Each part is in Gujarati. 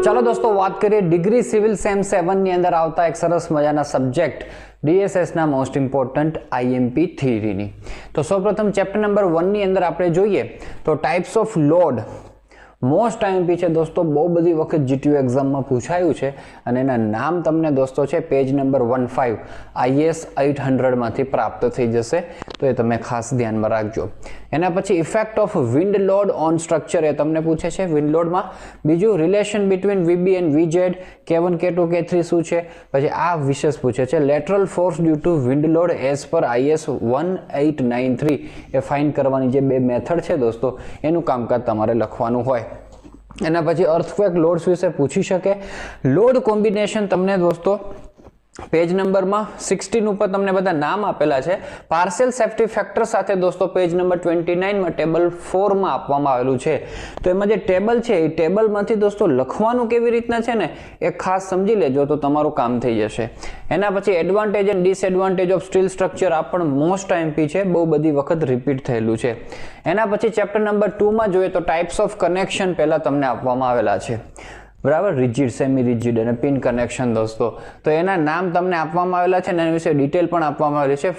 ચાલો દોસ્તો વાત કરીએ ડિગ્રી સિવિલ સેમ 7 ની અંદર આવતા એક સરસ મજાના સબ્જેક્ટ DSS ના મોસ્ટ ઇમ્પોર્ટન્ટ IMP થિયરીની। તો સૌપ્રથમ ચેપ્ટર નંબર 1 ની અંદર આપણે જોઈએ તો types off load most IMP છે દોસ્તો, બહુ બધી વખત GTU એક્ઝામમાં પૂછાયું છે અને એના નામ તમને દોસ્તો છે પેજ નંબર 15 IS 800 માંથી પ્રાપ્ત થઈ જશે, તો એ તમે ખાસ ધ્યાનમાં રાખજો। એના પછી effect of wind load on structure એ તમને પૂછે છે વિન્ડ લોડમાં। બીજું relation between VB and VZ, K1 K2 K3 શું છે, પછી આ વિશેષ પૂછે છે lateral force due to wind load as per IS 1893 એ ફાઇન્ડ કરવાની જે બે મેથડ છે દોસ્તો એનું કામકાજ તમારે લખવાનું હોય। એના પછી અર્થક્વેક લોડ્સ વિશે પૂછી શકે। લોડ કોમ્બિનેશન તમને દોસ્તો પેજ નંબરમાં 16 ઉપર તમને બધા નામ આપેલા છે। પાર્શિયલ સેફ્ટી ફેક્ટર સાથે દોસ્તો પેજ નંબર 29 માં ટેબલ 4 માં આપવામાં આવેલું છે। તો એમાં જે ટેબલ છે એ ટેબલમાંથી દોસ્તો લખવાનું કેવી રીતના છે ને એ ખાસ સમજી લેજો તો તમારું કામ થઈ જશે। એના પછી advantage and disadvantage of steel structure આ પણ મોસ્ટ IMP છે, બહુ બધી વખત રિપીટ થયેલું છે। એના પછી ચેપ્ટર નંબર 2 માં જોઈએ તો ટાઇપ્સ ઓફ કનેક્શન પહેલા તમને આપવામાં આવેલા છે, બરાબર, રિજિડ, સેમી રિજિડ અને પિન કનેક્શન દોસ્તો। તો એના નામ તમને આપવામાં આવેલા છે અને એના વિશે ડિટેલ પણ આપવામાં આવેલી છે।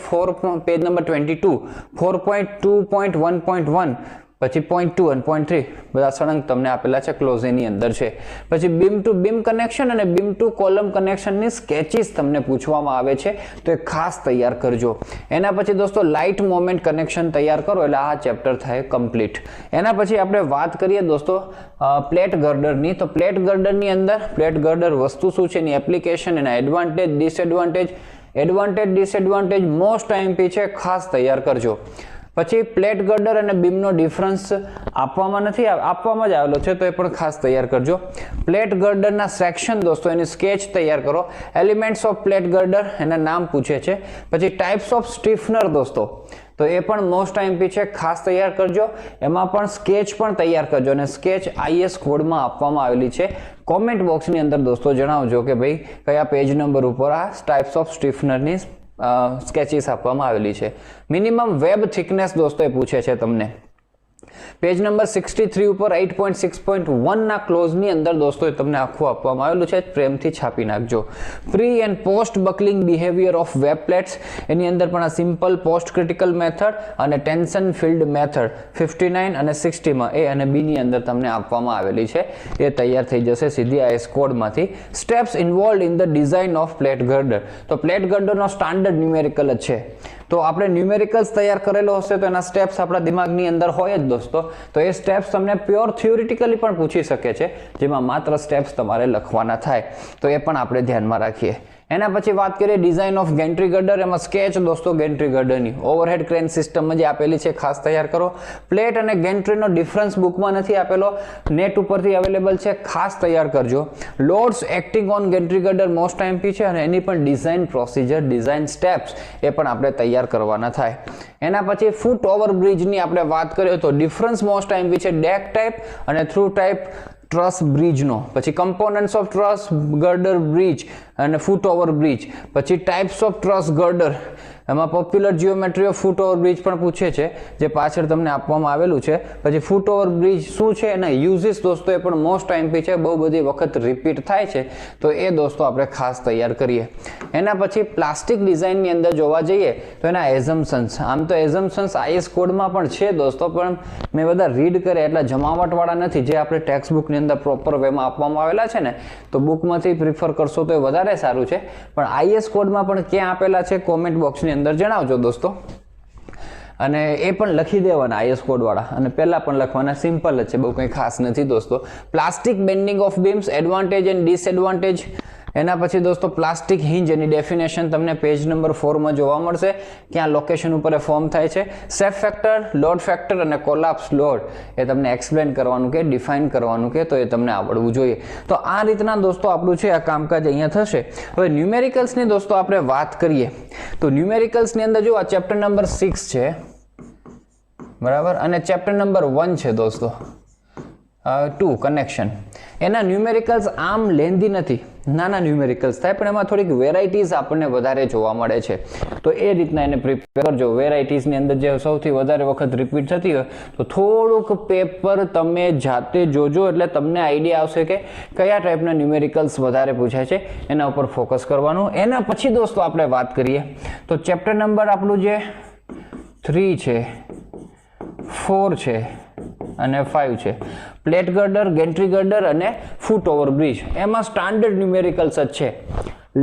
પેજ નંબર 22 4.2.1.1 પછી 0.2 અને 0.3 બધા સળંગ તમને આપેલા છે, ક્લોઝ એની અંદર છે। પછી બીમ ટુ બીમ કનેક્શન અને બીમ ટુ કોલમ કનેક્શનની સ્કેચીસ તમને પૂછવામાં આવે છે, તો એ ખાસ તૈયાર કરજો। એના પછી દોસ્તો લાઇટ મોમેન્ટ કનેક્શન તૈયાર કરો એટલે આ ચેપ્ટર થાય કમ્પ્લીટ। એના પછી આપણે વાત કરીએ દોસ્તો પ્લેટ ગર્ડરની, તો પ્લેટ ગર્ડરની અંદર પ્લેટ ગર્ડર વસ્તુ શું છે, એની એપ્લિકેશન, એના advantage, disadvantage, advantage disadvantage most IMP છે, ખાસ તૈયાર કરજો। પછી પ્લેટ ગર્ડર અને બીમનો ડિફરન્સ આપવામાં નથી, આપવામાં જ આવેલો છે, તો એ પણ ખાસ તૈયાર કરજો। પ્લેટ ગર્ડરના સેક્શન દોસ્તો એની સ્કેચ તૈયાર કરો। એલિમેન્ટ્સ ઓફ પ્લેટ ગર્ડર એના નામ પૂછે છે। પછી ટાઇપ્સ ઓફ સ્ટીફનર દોસ્તો, તો એ પણ મોસ્ટ IMP છે, ખાસ તૈયાર કરજો। એમાં પણ સ્કેચ પણ તૈયાર કરજો અને સ્કેચ IS કોડમાં આપવામાં આવેલી છે। કોમેન્ટ બોક્સની અંદર દોસ્તો જણાવજો કે ભાઈ કયા પેજ નંબર ઉપર આ ટાઇપ્સ ઓફ સ્ટીફનરની સ્કેચીસ આપવામાં આવેલી છે। મિનિમમ વેબ થિકનેસ દોસ્તો એ પૂછે છે તમને પેજ નંબર 63 ઉપર 8.6.1 ના ક્લોઝ ની અંદર દોસ્તો તમને આખું આપવામાં આવેલું છે, પ્રેમથી છાપી નાખજો। Pre and post buckling behaviour of web plates એની અંદર પણ આ સિમ્પલ પોસ્ટ ક્રિટિકલ મેથડ અને ટેન્શન ફિલ્ડ મેથડ 59 અને 60 માં એ અને બી ની અંદર તમને આપવામાં આવેલી છે, એ તૈયાર થઈ જશે સીધી IS કોડમાંથી। Steps involved in the design of plate girder, તો પ્લેટ ગર્ડરનો સ્ટાન્ડર્ડ ન્યુમેરિકલ જ છે, તો આપણે ન્યુમેરિકલ્સ તૈયાર કરેલો હશે તો એના સ્ટેપ્સ આપણા દિમાગની અંદર હોય જ દોસ્તો, તો એ સ્ટેપ્સ તમને પ્યોર થિયોરિટિકલી પણ પૂછી શકે છે, જેમાં માત્ર સ્ટેપ્સ તમારે લખવાના થાય, તો એ પણ આપણે ધ્યાનમાં રાખીએ। એના પછી વાત કરીએ ડિઝાઇન ઓફ ગેન્ટ્રી ગર્ડર, એમાં સ્કેચ દોસ્તો ગેન્ટ્રી ગર્ડરની ઓવરહેડ ક્રેન સિસ્ટમ જે આપેલી છે ખાસ તૈયાર કરો। પ્લેટ અને ગેન્ટ્રીનો ડિફરન્સ બુકમાં નથી આપેલો, નેટ ઉપરથી અવેલેબલ છે, ખાસ તૈયાર કરજો। Loads acting on gantry girder most IMP છે અને એની પણ ડિઝાઇન પ્રોસિજર, ડિઝાઇન સ્ટેપ્સ એ પણ આપણે તૈયાર કરવાના થાય। એના પછી ફૂટ ઓવર બ્રિજની આપણે વાત કરીએ તો ડિફરન્સ મોસ્ટ IMP છે ડેક ટાઈપ અને થ્રુ ટાઈપ ટ્રસ બ્રિજનો। પછી components of truss girder bridge અને ફૂટ ઓવર બ્રિજ, પછી ટાઇપ્સ ઓફ ટ્રસ ગર્ડર, એમાં popular geometry of foot over bridge પણ પૂછે છે, જે પાછળ તમને આપવામાં આવેલું છે। પછી ફૂટ ઓવર બ્રિજ શું છે એના યુઝિસ દોસ્તો એ પણ મોસ્ટ IMP છે, બહુ બધી વખત રિપીટ થાય છે, તો એ દોસ્તો આપણે ખાસ તૈયાર કરીએ। એના પછી પ્લાસ્ટિક ડિઝાઇનની અંદર જોવા જઈએ તો એના એઝમ્પશન્સ, આમ તો એઝમ્પશન્સ IS કોડમાં પણ છે દોસ્તો, પણ મેં બધા રીડ કર્યા એટલા જમાવટવાળા નથી, જે આપણે ટેક્સ્ટ બુકની અંદર પ્રોપર વેમાં આપવામાં આવેલા છે ને, તો બુકમાંથી પ્રિફર કરશો તો એ વધારે સારું છે, પણ IS કોડમાં પણ ક્યાં આપેલા છે કોમેન્ટ બોક્સની અંદર જણાવજો દોસ્તો, અને એ પણ લખી દેવાના IS કોડ વાળા, અને પહેલા પણ લખવાના, સિમ્પલ જ છે, બહુ કંઈ ખાસ નથી દોસ્તો। Plastic bending of BIMS, advantage and disadvantage. એના પછી દોસ્તો પ્લાસ્ટિક હિંજ, એની ડેફિનેશન તમને પેજ નંબર 4 માં જોવા મળશે, ક્યાં લોકેશન ઉપર એ ફોર્મ થાય છે। સેફ ફેક્ટર, લોડ ફેક્ટર અને કોલાપ્સ લોડ એ તમને એક્સપ્લેન કરવાનું કે ડિફાઇન કરવાનું કે, તો એ તમને આવડવું જોઈએ। તો આ રીતના દોસ્તો આપણું છે આ કામકાજ અહીંયા થશે। હવે ન્યુમેરિકલ્સની દોસ્તો આપણે વાત કરીએ તો ન્યુમેરિકલ્સની અંદર જો આ ચેપ્ટર નંબર 6 છે, બરાબર, અને ચેપ્ટર નંબર 1 છે દોસ્તો 2 કનેક્શન, એના ન્યુમેરિકલ્સ આમ લેન્ધી નથી, નાના ન્યુમેરિકલ્સ થાય પણ એમાં થોડીક વેરાયટીઝ આપણને વધારે જોવા મળે છે. તો એ રીતના એને પ્રિપેર કરજો. વેરાયટીઝની અંદર જે સૌથી વધારે વખત રિપીટ થતી હોય તો થોડુંક પેપર તમે જાતે જોજો, એટલે તમને આઈડિયા આવશે કે કયા ટાઈપના ન્યુમેરિકલ્સ વધારે પૂછાય છે, એના ઉપર ફોકસ કરવાનું. એના પછી દોસ્તો આપણે વાત કરીએ તો ચેપ્ટર નંબર આપણું જે 3 છે, 4 છે અને 5 છે, પ્લેટ ગર્ડર, ગેન્ટ્રી ગર્ડર અને ફૂટ ઓવર બ્રિજ. એમાં સ્ટાન્ડર્ડ ન્યુમેરિકલ્સ જ છે,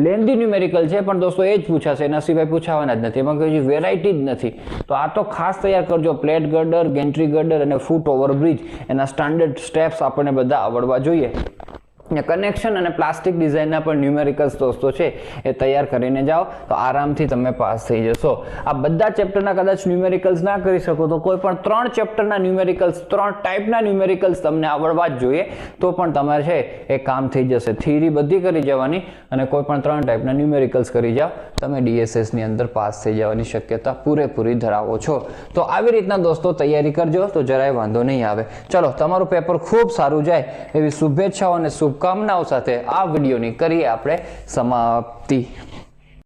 લેન્ધી ન્યુમેરિકલ છે પણ દોસ્તો એ જ પૂછાશે, એના સિવાય પૂછાવાના જ નથી, એમાં કોઈ વેરાયટી જ નથી. તો આ તો ખાસ તૈયાર કરજો. પ્લેટ ગર્ડર, ગેન્ટ્રી ગર્ડર અને ફૂટ ઓવર બ્રિજ એના સ્ટાન્ડર્ડ સ્ટેપ્સ આપણને બધા આવડવા જોઈએ. કનેક્શન અને પ્લાસ્ટિક ડિઝાઇનના પણ ન્યુમેરિકલ્સ દોસ્તો છે એ તૈયાર કરીને જાઓ તો આરામથી તમે પાસ થઈ જશો. આ બધા ચેપ્ટરના કદાચ ન્યુમેરિકલ્સ ના કરી શકો તો કોઈ પણ 3 ચેપ્ટરના ન્યુમેરિકલ્સ, 3 ટાઈપના ન્યુમેરિકલ્સ તમને આવડવા જ જોઈએ, તો પણ તમારે છે એ કામ થઈ જશે. થિયરી બધી કરી જવાની અને કોઈ પણ 3 ટાઈપના ન્યુમેરિકલ્સ કરી જાઓ, તમે DSSની અંદર પાસ થઈ જવાની શક્યતા પૂરેપૂરી ધરાવો છો. તો આવી રીતના દોસ્તો તૈયારી કરજો તો જરાય વાંધો નહીં આવે. ચલો, તમારું પેપર ખૂબ સારું જાય એવી શુભેચ્છાઓ અને શુભકામનાઓ સાથે આ વિડીયોની કરીએ આપણે સમાપ્તિ.